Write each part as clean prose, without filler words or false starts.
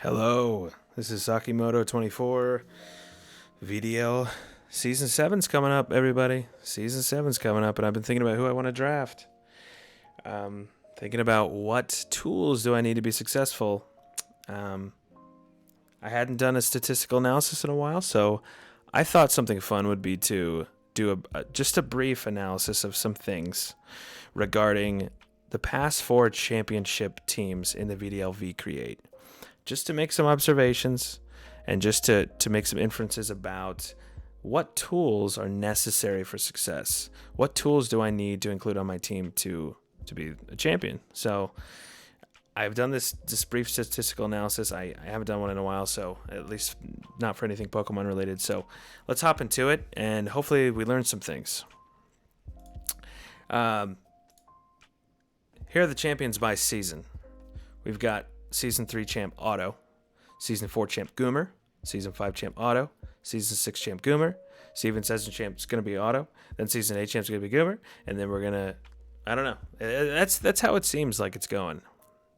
Hello, this is Sakimoto24. VDL Season 7's coming up, everybody. Season 7's coming up, and I've been thinking about who I want to draft. Thinking about what tools do I need to be successful. I hadn't done a statistical analysis in a while, so I thought something fun would be to do just a brief analysis of some things regarding the past 4 championship teams in the VDL V-Create. Just to make some observations and just to make some inferences about what tools are necessary for success. What tools do I need to include on my team to be a champion? So I've done this brief statistical analysis. I haven't done one in a while, so at least not for anything Pokemon related. So let's hop into it, and hopefully we learn some things. Here are the champions by season. We've got Season 3 champ Otto, Season 4 champ Goomer, Season 5 champ Otto, Season 6 champ Goomer, Season 7 champ's going to be Otto, then Season 8 champ's going to be Goomer, and then we're going to, I don't know. That's how it seems like it's going.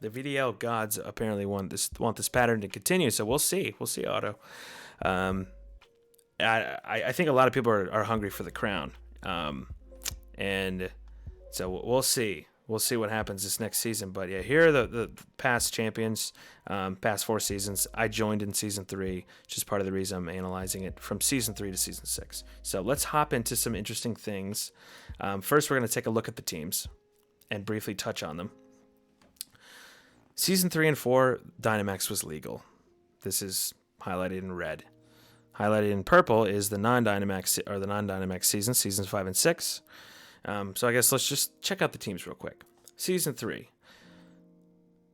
The VDL gods apparently want this pattern to continue, so we'll see. We'll see Otto. I think a lot of people are hungry for the crown, and so we'll see. We'll see what happens this next season. But yeah, here are the past champions, past 4 seasons. I joined in Season 3, which is part of the reason I'm analyzing it from Season 3 to Season 6. So let's hop into some interesting things. First, we're going to take a look at the teams and briefly touch on them. Season 3 and 4, Dynamax was legal. This is highlighted in red. Highlighted in purple is the non-Dynamax seasons, Seasons 5 and 6. So I guess let's just check out the teams real quick. Season 3.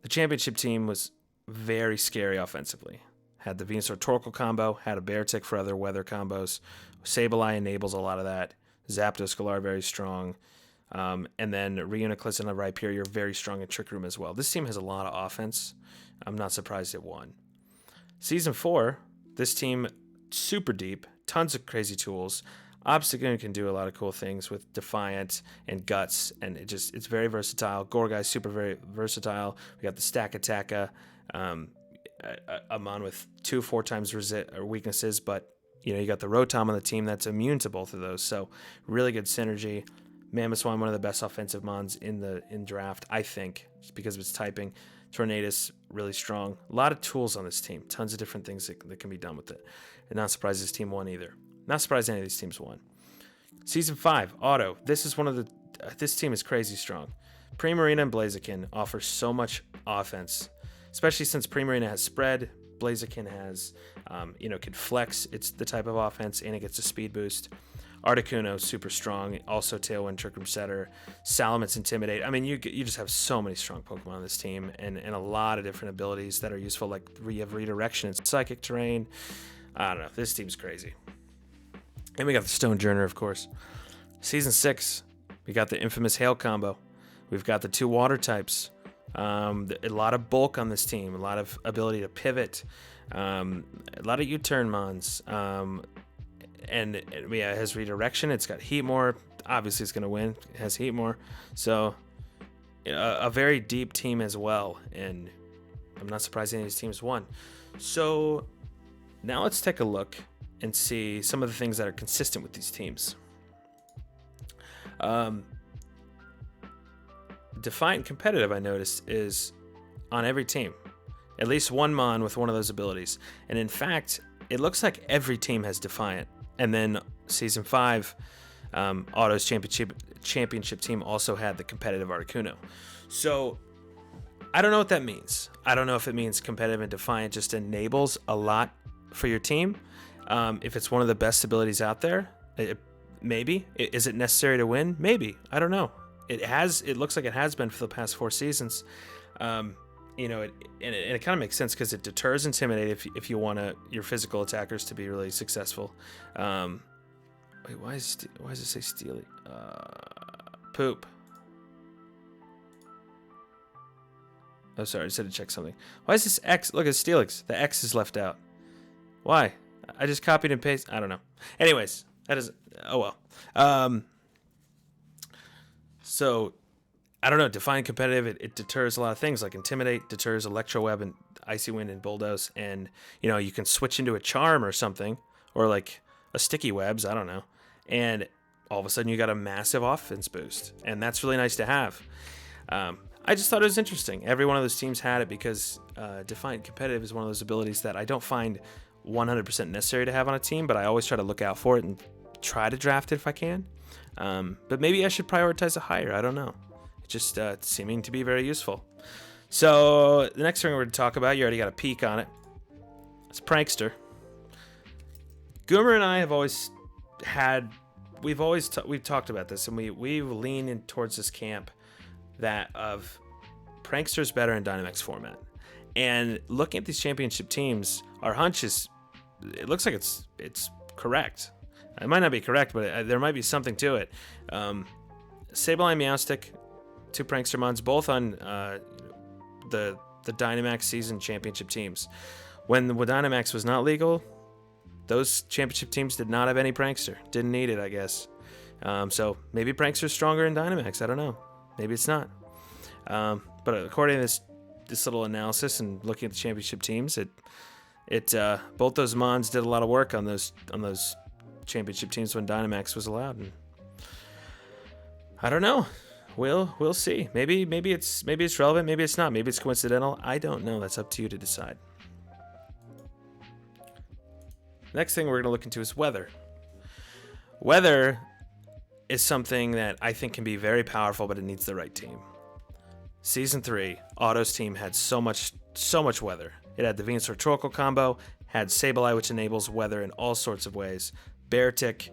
The championship team was very scary offensively. Had the Venusaur Torkoal combo, had a Beartic for other weather combos. Sableye enables a lot of that. Zapdos Galar very strong. And then Reuniclus and Rhyperior very strong in Trick Room as well. This team has a lot of offense. I'm not surprised it won. Season 4, this team super deep, tons of crazy tools. Obstagoon can do a lot of cool things with Defiant and Guts, and it's very versatile. Gorgai's super very versatile. We got the Stack Attacka, a mon with 4 times weaknesses, but you got the Rotom on the team that's immune to both of those. So really good synergy. Mamoswine, one of the best offensive mons in draft, I think, just because of its typing. Tornadus, really strong. A lot of tools on this team. Tons of different things that can be done with it. And not surprised this team won either. Not surprised any of these teams won. Season 5, Auto. This team is crazy strong. Primarina and Blaziken offer so much offense, especially since Primarina has spread. Blaziken has, can flex. It's the type of offense, and it gets a speed boost. Articuno, super strong. Also Tailwind, Trick Room Setter. Salamence, Intimidate. I mean, you just have so many strong Pokemon on this team, and a lot of different abilities that are useful, like you have Redirection and Psychic Terrain. I don't know. This team's crazy. And we got the Stonejourner, of course. Season 6, we got the infamous Hail combo. We've got the 2 water types. A lot of bulk on this team. A lot of ability to pivot. A lot of U-turn mons. And it has Redirection. It's got Heatmore. Obviously, it's going to win. It has Heatmore. So, a very deep team as well. And I'm not surprised any of these teams won. So, now let's take a look and see some of the things that are consistent with these teams. Defiant Competitive, I noticed, is on every team. At least one mon with one of those abilities. And in fact, it looks like every team has Defiant. And then Season 5, Auto's championship team also had the competitive Articuno. So, I don't know what that means. I don't know if it means competitive and Defiant just enables a lot for your team. If it's one of the best abilities out there, maybe. Is it necessary to win? Maybe. I don't know. It looks like it has been for the past 4 seasons. It kind of makes sense because it deters Intimidate if you want your physical attackers to be really successful. Wait, why does it say Steely? Poop. Oh, sorry, I just had to check something. Why is this X? Look at Steelix. The X is left out. Why? I just copied and pasted. I don't know. Anyways, that is. Oh well. So I don't know. Define competitive. It deters a lot of things like Intimidate, deters Electro Web, and Icy Wind and Bulldoze, and you can switch into a charm or something, or like a Sticky Webs, I don't know, and all of a sudden you got a massive offense boost, and that's really nice to have. I just thought it was interesting. Every one of those teams had it because Defiant Competitive is one of those abilities that I don't find 100% necessary to have on a team, but I always try to look out for it and try to draft it if I can. But maybe I should prioritize it higher. I don't know. It's just seeming to be very useful. So the next thing we're going to talk about, you already got a peek on it. It's Prankster. Goomer and I have always had, we've talked about this, and we've leaned in towards this camp that of Prankster's better in Dynamax format. And looking at these championship teams, our hunch is, it looks like it's correct. It might not be correct, but there might be something to it. Sableye, Meowstic, two Prankster mons, both on the Dynamax season championship teams. When Dynamax was not legal, those championship teams did not have any Prankster. Didn't need it, I guess. So maybe Prankster's stronger in Dynamax. I don't know. Maybe it's not. But according to this little analysis and looking at the championship teams, it both those mons did a lot of work on those championship teams when Dynamax was allowed. And I don't know. We'll see. Maybe it's relevant. Maybe it's not. Maybe it's coincidental. I don't know. That's up to you to decide. Next thing we're going to look into is weather. Weather is something that I think can be very powerful, but it needs the right team. Season 3, Otto's team had so much weather. It had the Venusaur Torkoal combo, had Sableye, which enables weather in all sorts of ways. Beartic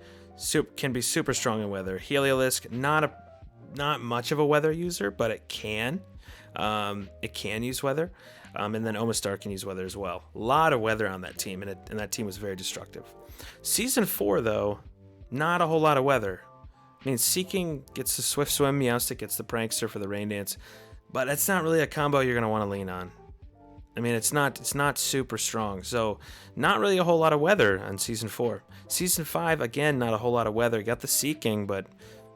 can be super strong in weather. Heliolisk, not much of a weather user, but it can. It can use weather. And then Omastar can use weather as well. A lot of weather on that team, and that team was very destructive. Season 4, though, not a whole lot of weather. I mean, Seeking gets the Swift Swim, Meowstic gets the Prankster for the Rain Dance, but that's not really a combo you're going to want to lean on. I mean, it's not super strong, so not really a whole lot of weather on Season 4. Season 5, again, not a whole lot of weather. Got the Seeking, but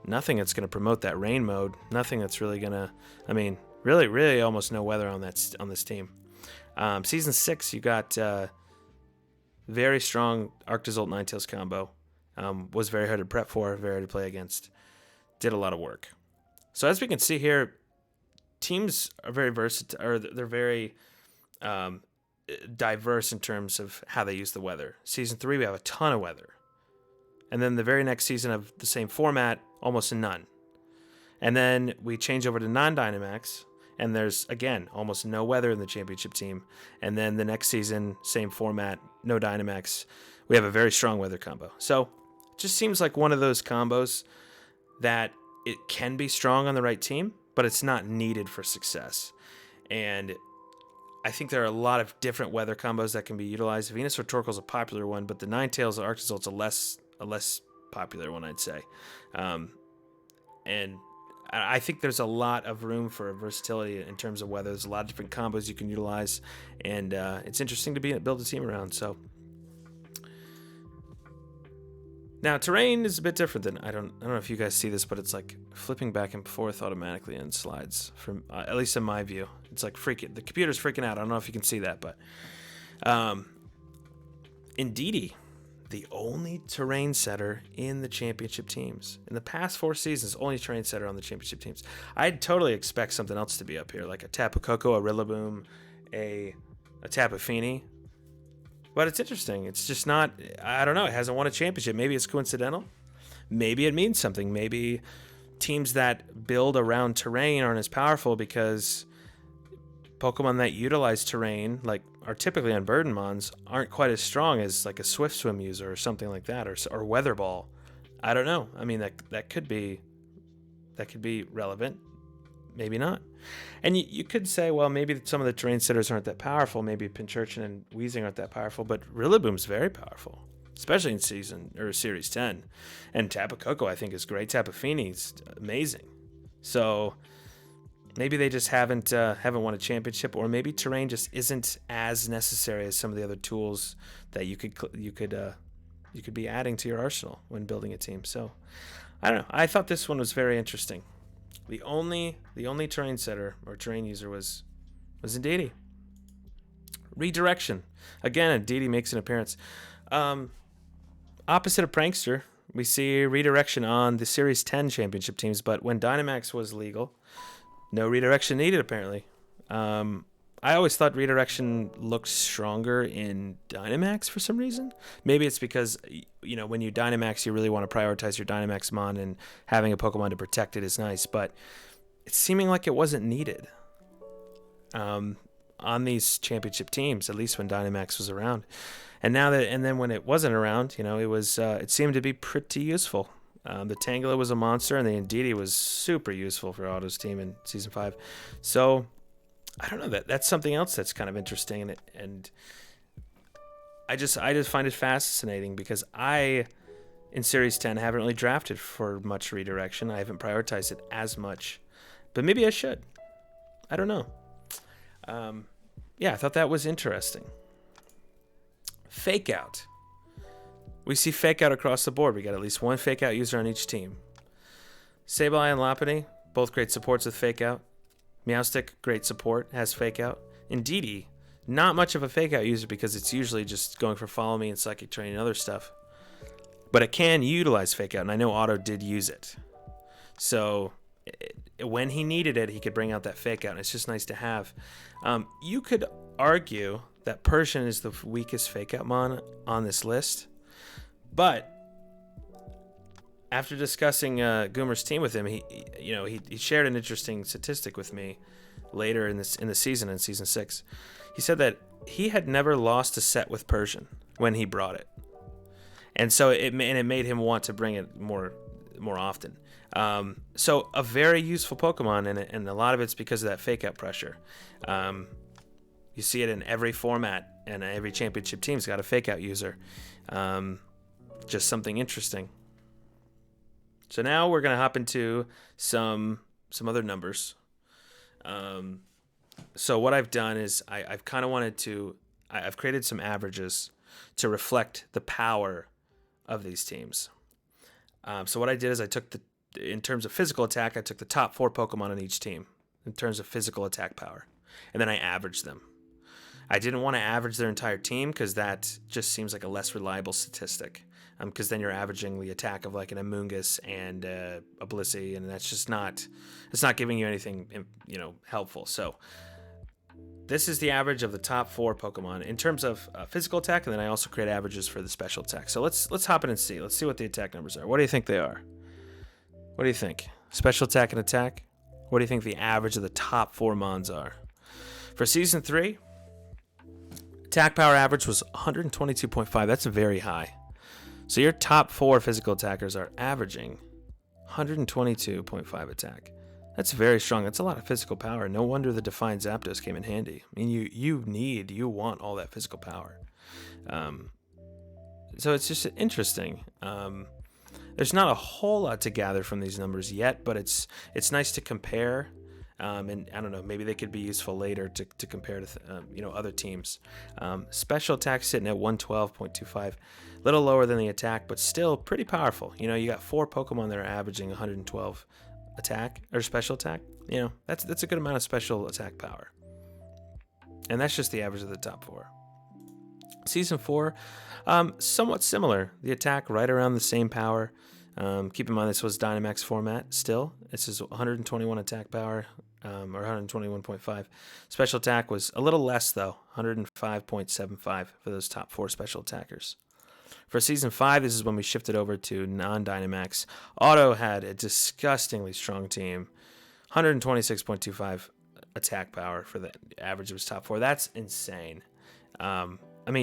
nothing that's going to promote that rain mode. Nothing that's really going to, I mean, really almost no weather on this team. Season 6, you got very strong Arctozolt Ninetales combo. Was very hard to prep for, very hard to play against. Did a lot of work. So as we can see here, teams are very versatile, or they're very diverse in terms of how they use the weather. Season 3, we have a ton of weather. And then the very next season of the same format, almost none. And then we change over to non-Dynamax, and there's, again, almost no weather in the championship team. And then the next season, same format, no Dynamax. We have a very strong weather combo. So it just seems like one of those combos that it can be strong on the right team, but it's not needed for success. And I think there are a lot of different weather combos that can be utilized. Venusaur Torkoal is a popular one, but the Ninetales and Arctozolt's a less popular one, I'd say. And I think there's a lot of room for versatility in terms of weather. There's a lot of different combos you can utilize, and it's interesting to build a team around. So now terrain is a bit different than I don't know if you guys see this, but it's like flipping back and forth automatically in slides. From at least in my view, it's like the computer's freaking out. I don't know if you can see that, but Indeedee, the only terrain setter in the championship teams. In the past 4 seasons, only terrain setter on the championship teams. I'd totally expect something else to be up here, like a Tapu Koko, a Rillaboom, a Tapu Fini. But it's interesting. It's just not, I don't know, it hasn't won a championship. Maybe it's coincidental. Maybe it means something. Maybe teams that build around terrain aren't as powerful because Pokemon that utilize terrain, like are typically on Burden Mons, aren't quite as strong as like a Swift Swim user or something like that, or Weather Ball. I don't know. I mean, that could be relevant. Maybe not. And you could say, well, maybe some of the terrain setters aren't that powerful. Maybe Pincurchin and Weezing aren't that powerful, but Rillaboom's very powerful, especially in Series 10. And Tapu Koko, I think, is great. Tapu Fini's amazing. So maybe they just haven't won a championship, or maybe terrain just isn't as necessary as some of the other tools that you could be adding to your arsenal when building a team. So I don't know. I thought this one was very interesting. The only terrain setter or terrain user was Indeedee. Redirection. Again, Didi makes an appearance. Opposite of Prankster, we see Redirection on the Series 10 championship teams, but when Dynamax was legal, no Redirection needed, apparently. I always thought Redirection looked stronger in Dynamax for some reason. Maybe it's because, when you Dynamax, you really want to prioritize your Dynamax Mon, and having a Pokemon to protect it is nice, but it's seeming like it wasn't needed on these championship teams, at least when Dynamax was around. And then when it wasn't around, it seemed to be pretty useful. The Tangela was a monster, and the Indeedee was super useful for Otto's team in Season 5. So, I don't know, that's something else that's kind of interesting, and I just find it fascinating because in Series 10, haven't really drafted for much Redirection. I haven't prioritized it as much, but maybe I should. I don't know. I thought that was interesting. Fake Out. We see Fake Out across the board. We got at least one Fake Out user on each team. Sableye and Lopunny, both great supports with Fake Out. Meowstic, great support, has Fake Out. Indeedee, not much of a Fake Out user because it's usually just going for Follow Me and Psychic Terrain and other stuff. But it can utilize Fake Out, and I know Otto did use it. So when he needed it, he could bring out that Fake Out, and it's just nice to have. You could argue that Persian is the weakest Fake Out Mon on this list, but after discussing Goomer's team with him, he shared an interesting statistic with me later in the season, in Season 6. He said that he had never lost a set with Persian when he brought it, and so it made him want to bring it more often. So a very useful Pokemon, and a lot of it's because of that Fake Out pressure. You see it in every format, and every championship team's got a Fake Out user. Just something interesting. So now we're going to hop into some other numbers. So what I've done is I've kind of I've created some averages to reflect the power of these teams. So what I did is in terms of physical attack, I took the top 4 Pokemon on each team in terms of physical attack power, and then I averaged them. I didn't want to average their entire team because that just seems like a less reliable statistic. Because then you're averaging the attack of like an Amoonguss and a Blissey, and that's just it's not giving you anything, helpful. So this is the average of the top 4 Pokemon in terms of physical attack, and then I also create averages for the special attack. So let's hop in and see. Let's see what the attack numbers are. What do you think they are? What do you think? Special attack and attack? What do you think the average of the top 4 Mons are? For Season 3, attack power average was 122.5. That's very high. So your top 4 physical attackers are averaging 122.5 attack. That's very strong. That's a lot of physical power. No wonder the Defiant Zapdos came in handy. I mean, you want all that physical power. So it's just interesting. There's not a whole lot to gather from these numbers yet, but it's nice to compare. And I don't know, maybe they could be useful later to compare to other teams. Special attack sitting at 112.25, a little lower than the attack, but still pretty powerful. You got 4 Pokemon that are averaging 112 attack or special attack. That's a good amount of special attack power, and that's just the average of the top 4. Season 4, somewhat similar. The attack right around the same power. Keep in mind this was Dynamax format still. This is 121 attack power, or 121.5. Special attack was a little less though, 105.75 for those top 4 special attackers. For Season 5, this is when we shifted over to non-Dynamax. Otto had a disgustingly strong team, 126.25 attack power for the average of his top 4. That's insane.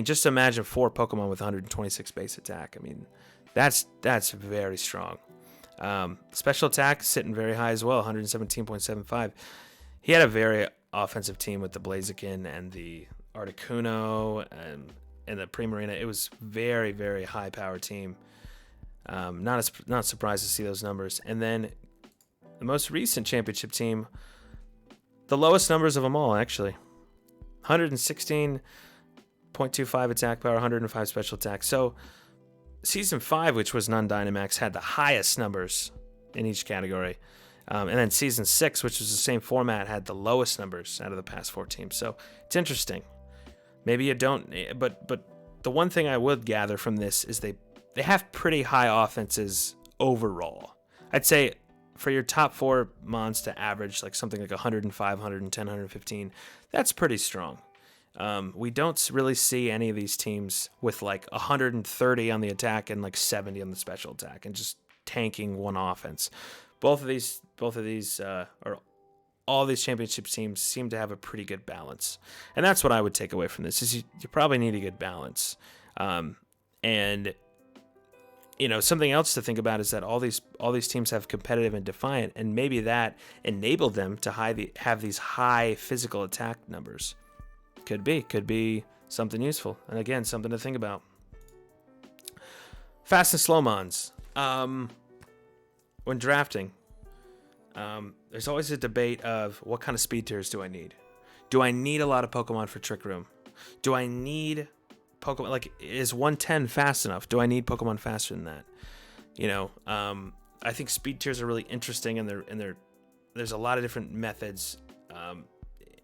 Just imagine 4 Pokemon with 126 base attack. That's very strong. Special attack sitting very high as well, 117.75. He had a very offensive team with the Blaziken and the Articuno and the Primarina. It was very, very high power team. Not surprised to see those numbers. And then the most recent championship team, the lowest numbers of them all actually, 116.25 attack power, 105 special attack. So Season 5, which was non-Dynamax, had the highest numbers in each category. And then Season 6, which was the same format, had the lowest numbers out of the past 4 teams. So it's interesting. Maybe you don't, but the one thing I would gather from this is they have pretty high offenses overall. I'd say for your top 4 mons to average like something like 105, 110, 115, that's pretty strong. We don't really see any of these teams with like 130 on the attack and like 70 on the special attack and just tanking one offense. Both of these or all these championship teams seem to have a pretty good balance, and that's what I would take away from this. Is you probably need a good balance, and something else to think about is that all these teams have competitive and defiant, and maybe that enabled them to have these high physical attack numbers. Could be something useful, and again, something to think about. Fast and slow mons. When drafting, there's always a debate of what kind of speed tiers do I need? Do I need a lot of Pokemon for Trick Room? Do I need Pokemon, like, is 110 fast enough? Do I need Pokemon faster than that? I think speed tiers are really interesting, and there's a lot of different methods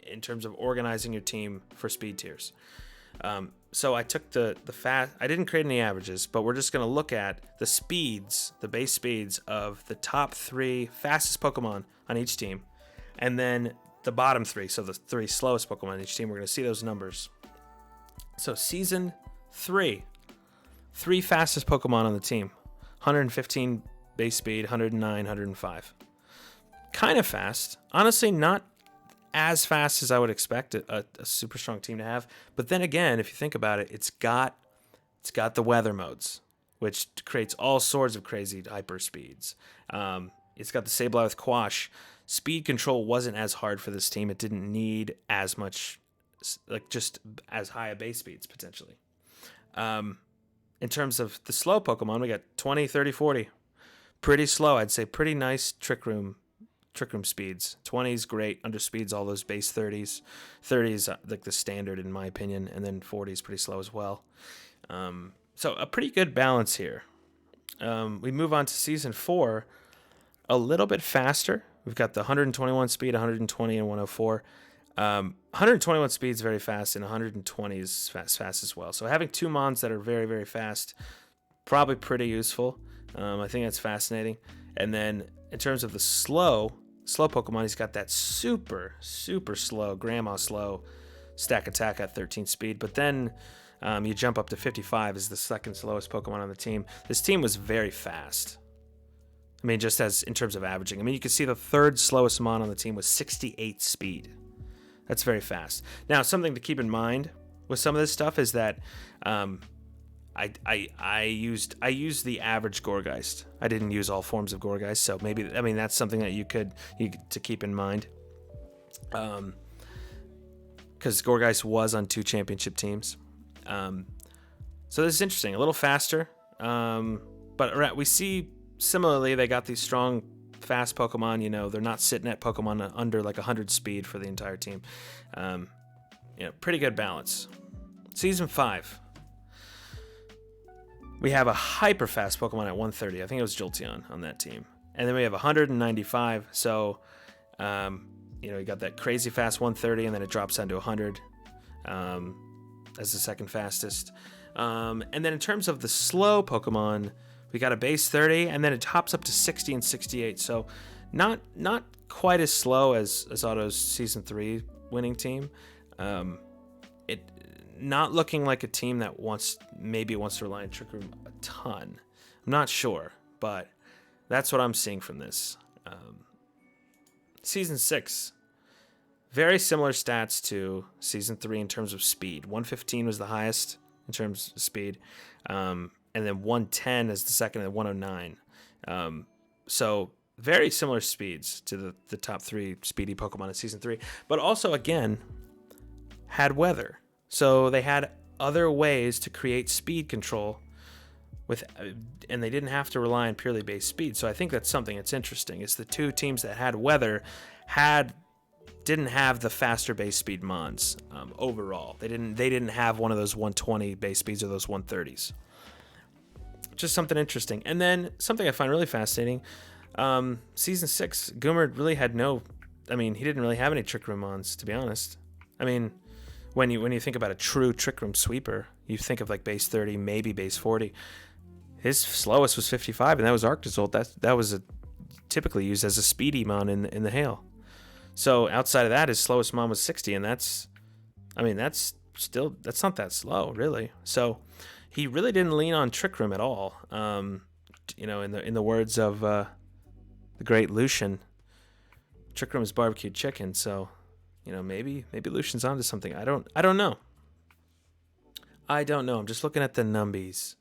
in terms of organizing your team for speed tiers. So I took the fast. I didn't create any averages, but we're just going to look at the speeds, the base speeds of the top 3 fastest Pokemon on each team, and then the bottom 3, so the 3 slowest Pokemon on each team. We're going to see those numbers. So season 3, 3 fastest Pokemon on the team: 115 base speed, 109, 105. Kind of fast. Honestly, not as fast as I would expect a super strong team to have. But then again, if you think about it, it's got the weather modes, which creates all sorts of crazy hyper speeds. It's got the Sableye with Quash. Speed control wasn't as hard for this team. It didn't need as much, like just as high a base speeds potentially. In terms of the slow Pokemon, we got 20, 30, 40. Pretty slow. I'd say pretty nice Trick Room speeds. 20's great, under speeds all those base 30s. 30's like the standard in my opinion, and then 40's pretty slow as well. So a pretty good balance here. We move on to season 4, a little bit faster. We've got the 121 speed, 120, and 104. 121 speed is very fast, and 120 is fast as well. So having 2 mons that are very, very fast, probably pretty useful. I think that's fascinating. And then in terms of the slow Pokemon, he's got that super, super slow, grandma slow stack attack at 13 speed. But then you jump up to 55 as the second slowest Pokemon on the team. This team was very fast. I mean, just as in terms of averaging. I mean, you can see the third slowest mon on the team was 68 speed. That's very fast. Now, something to keep in mind with some of this stuff is that I used the average Gourgeist. I didn't use all forms of Gourgeist, so maybe that's something that you could to keep in mind. Because Gourgeist was on 2 championship teams. So this is interesting. A little faster, but we see similarly they got these strong, fast Pokemon. They're not sitting at Pokemon under like 100 speed for the entire team. Pretty good balance. Season 5. We have a hyper fast Pokemon at 130. I think it was Jolteon on that team. And then we have 195. So, you got that crazy fast 130, and then it drops down to 100 as the second fastest. And then in terms of the slow Pokemon, we got a base 30, and then it hops up to 60 and 68. So not quite as slow as Otto's Season 3 winning team. Not looking like a team that wants to rely on Trick Room a ton. I'm not sure, but that's what I'm seeing from this. Season 6, very similar stats to Season 3 in terms of speed. 115 was the highest in terms of speed, and then 110 is the second at 109. So very similar speeds to the top 3 speedy Pokemon in Season 3, but also, again, had weather. So they had other ways to create speed control and they didn't have to rely on purely base speed. So I think that's something that's interesting. Is the 2 teams that had weather didn't have the faster base speed mons overall. They didn't have one of those 120 base speeds or those 130s. Just something interesting. And then something I find really fascinating. Season 6, Goomer really had he didn't really have any Trick Room mons, to be honest. I mean, when you think about a true Trick Room sweeper, you think of like base 30, maybe base 40. His slowest was 55, and that was Arctozolt. That was typically used as a speedy mon in the hail. So outside of that, his slowest mon was 60, and that's not that slow, really. So he really didn't lean on Trick Room at all. In the words of the great Lucian, Trick Room is barbecued chicken. So, maybe Lucian's onto something. I don't know. I'm just looking at the numbies.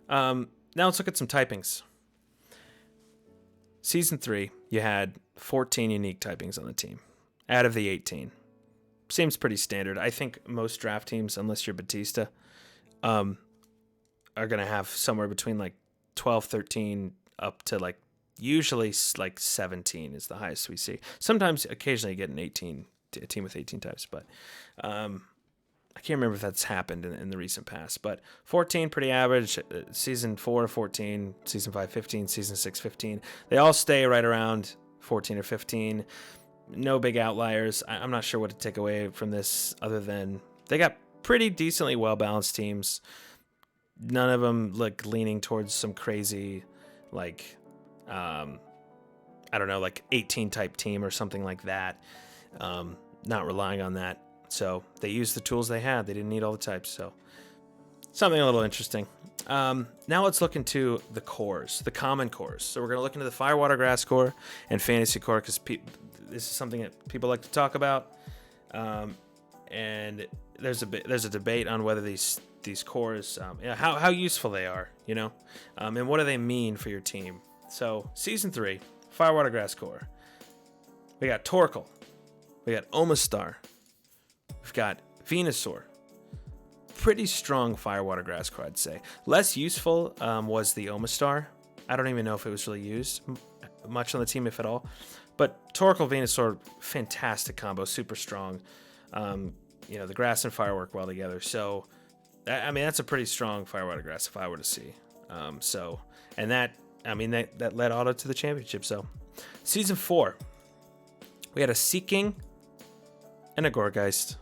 Now let's look at some typings. Season 3, you had 14 unique typings on the team out of the 18. Seems pretty standard. I think most draft teams, unless you're Batista, are going to have somewhere between like 12, 13 up to like usually like 17 is the highest we see. Sometimes occasionally you get a team with 18 types, but I can't remember if that's happened in the recent past, but 14, pretty average. Season 4, 14, season 5, 15, season 6, 15. They all stay right around 14 or 15. No big outliers. I'm not sure what to take away from this other than they got pretty decently well-balanced teams. None of them like leaning towards some crazy, like, I don't know, like 18 type team or something like that. Not relying on that. So they used the tools they had. They didn't need all the types. So something a little interesting. Now let's look into the cores, the common cores. So we're going to look into the Firewater Grass core and Fantasy core because this is something that people like to talk about. And there's a debate on whether these cores, how useful they are, and what do they mean for your team. So Season 3, Firewater Grass core. We got Torkoal. We got Omastar. We've got Venusaur. Pretty strong Firewater Grass core, I'd say. Less useful was the Omastar. I don't even know if it was really used much on the team, if at all. But Torkoal, Venusaur, fantastic combo, super strong. The grass and fire work well together. So, that's a pretty strong Firewater Grass if I were to see. That led Auto to the championship. So, Season 4, we had a Seeking and a Gourgeist.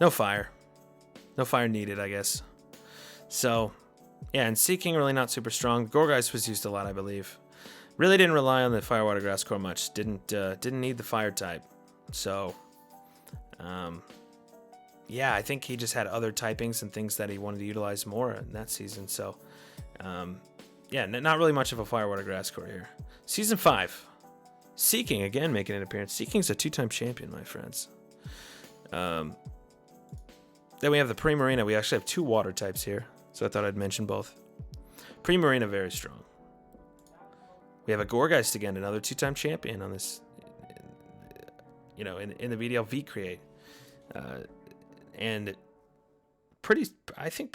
No fire needed, I guess. So, yeah, and Seeking really not super strong. Gourgeist was used a lot, I believe. Really didn't rely on the Firewater Grass core much. Didn't need the fire type. So, I think he just had other typings and things that he wanted to utilize more in that season. So, not really much of a Firewater Grass core here. Season 5, Seeking again making an appearance. Seeking's a 2-time champion, my friends. Then we have the Primarina. We actually have 2 water types here, so I thought I'd mention both. Primarina, very strong. We have a Gourgeist again, another 2-time champion on this, in the VDL V-Create. And pretty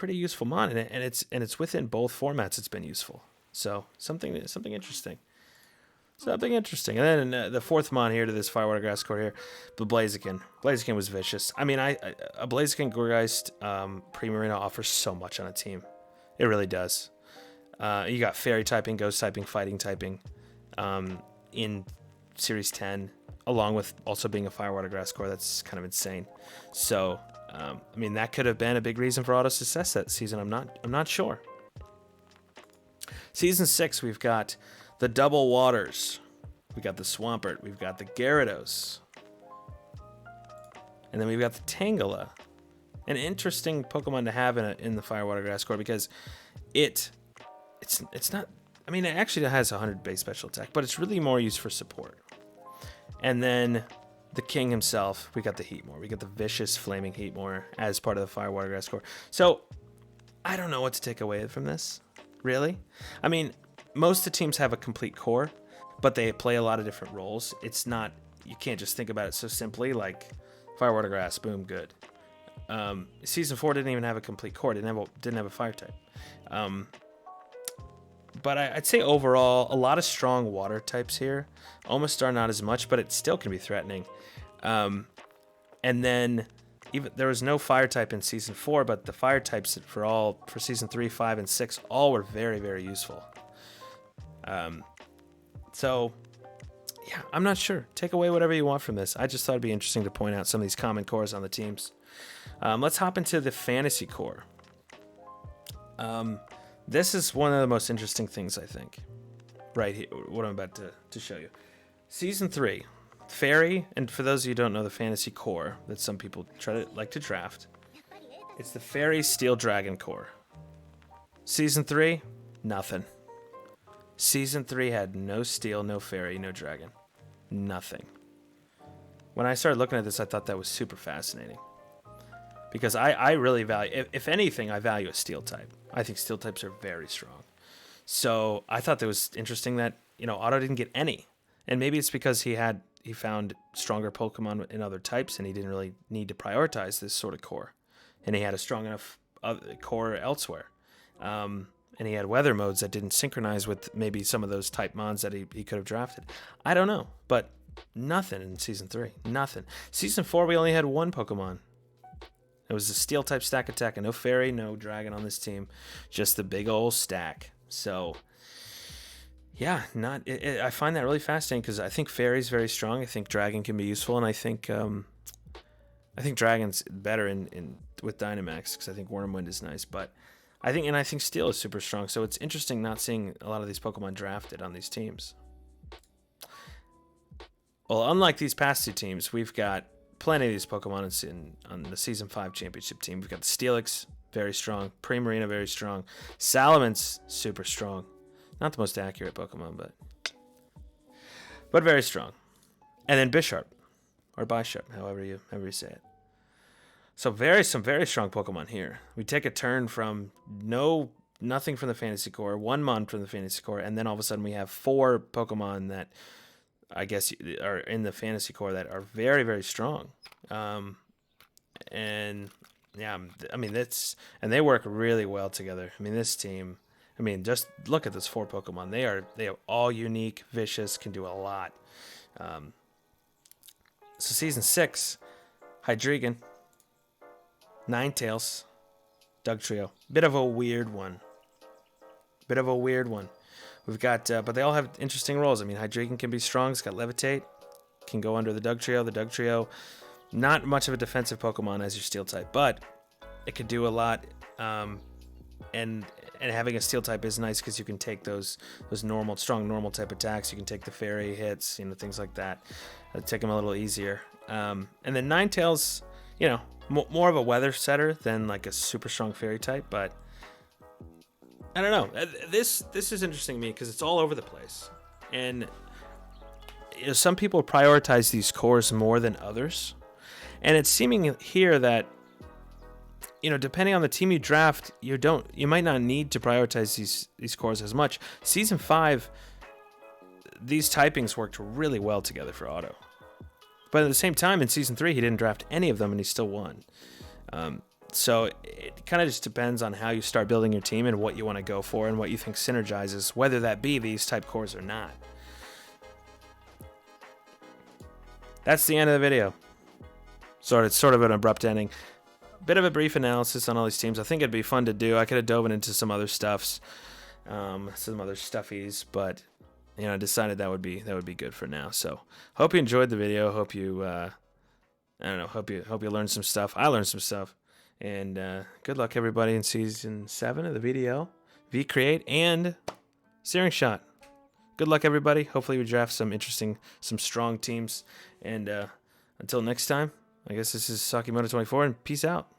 useful mon, and it's within both formats it's been useful. So something interesting. Something interesting. And then the 4th mon here to this Firewater Grass core here, the Blaziken. Blaziken was vicious. A Blaziken Gourgeist Primarina offers so much on a team. It really does. You got Fairy typing, Ghost typing, Fighting typing in Series 10, along with also being a Firewater Grass core. That's kind of insane. So, that could have been a big reason for Auto success that season. I'm not sure. Season 6, we've got the Double Waters. We got the Swampert. We've got the Gyarados. And then we've got the Tangela. An interesting Pokemon to have in the Firewater Grass core because it's not... it actually has 100 base special attack, but it's really more used for support. And then the king himself, we got the Heatmore. We got the vicious Flaming Heatmore as part of the Firewater Grass core. So, I don't know what to take away from this, really. Most of the teams have a complete core, but they play a lot of different roles. It's not, you can't just think about it so simply like Firewater Grass, boom, good. Season 4 didn't even have a complete core, didn't have a fire type. But I'd say overall, a lot of strong water types here. Omastar not as much, but it still can be threatening. And then even there was no fire type in Season 4, but the fire types for Season 3, 5, and 6 all were very, very useful. yeah, I'm not sure. Take away whatever you want from this. I just thought it'd be interesting to point out some of these common cores on the teams. Let's hop into the fantasy core. This is one of the most interesting things, I think, right here, what I'm about to show you. Season 3, Fairy, and for those of you who don't know the fantasy core that some people like to draft, it's the Fairy Steel Dragon core. Season 3, nothing. Season 3 had no steel, no fairy, no dragon. Nothing. When I started looking at this, I thought that was super fascinating. Because I really value, if anything, I value a steel type. I think steel types are very strong. So I thought that was interesting that, Otto didn't get any. And maybe it's because he found stronger Pokemon in other types and he didn't really need to prioritize this sort of core. And he had a strong enough core elsewhere. And he had weather modes that didn't synchronize with maybe some of those type mons that he could have drafted. I don't know, but nothing in Season 3. Nothing. Season 4, we only had one Pokemon. It was a Steel type stack attack, and no Fairy, no Dragon on this team. Just the big old stack. So, yeah, I find that really fascinating because I think Fairy's very strong. I think Dragon can be useful, and I think Dragon's better with Dynamax because I think Wormwind is nice, but I think Steel is super strong, so it's interesting not seeing a lot of these Pokemon drafted on these teams. Well, unlike these past two teams, we've got plenty of these Pokemon on the Season 5 Championship Team. We've got the Steelix, very strong. Primarina, very strong. Salamence, super strong. Not the most accurate Pokemon, but very strong. And then Bisharp, or Bisharp, however you say it. So some very strong Pokemon here. We take a turn from nothing from the Fantasy Core, one Mon from the Fantasy Core, and then all of a sudden we have 4 Pokemon that I guess are in the Fantasy Core that are very, very strong. And yeah, I mean and they work really well together. I mean, this team, just look at those 4 Pokemon. They are all unique, vicious, can do a lot. So Season 6, Hydreigon, Ninetales, Dugtrio. Bit of a weird one. We've got, but they all have interesting roles. Hydreigon can be strong. It's got Levitate. Can go under the Dugtrio. The Dugtrio, not much of a defensive Pokemon as your Steel type, but it could do a lot. And having a Steel type is nice because you can take those strong normal type attacks. You can take the Fairy hits, things like that. Take them a little easier. And then Ninetales, more of a weather setter than like a super strong Fairy type, but I don't know. This is interesting to me because it's all over the place, and some people prioritize these cores more than others, and it's seeming here that depending on the team you draft, you might not need to prioritize these cores as much. Season 5, these typings worked really well together for Otto. But at the same time, in Season 3, he didn't draft any of them, and he still won. So it kind of just depends on how you start building your team and what you want to go for and what you think synergizes, whether that be these type cores or not. That's the end of the video. It's sort of an abrupt ending. Bit of a brief analysis on all these teams. I think it'd be fun to do. I could have dove into some other stuffs, some other stuffies, but I decided that would be good for now. So hope you enjoyed the video. Hope you hope you learned some stuff. I learned some stuff. And good luck everybody in Season 7 of the VDL V-Create and Searing Shot. Good luck everybody. Hopefully we draft some strong teams. And until next time, I guess this is Sakimoto24 and peace out.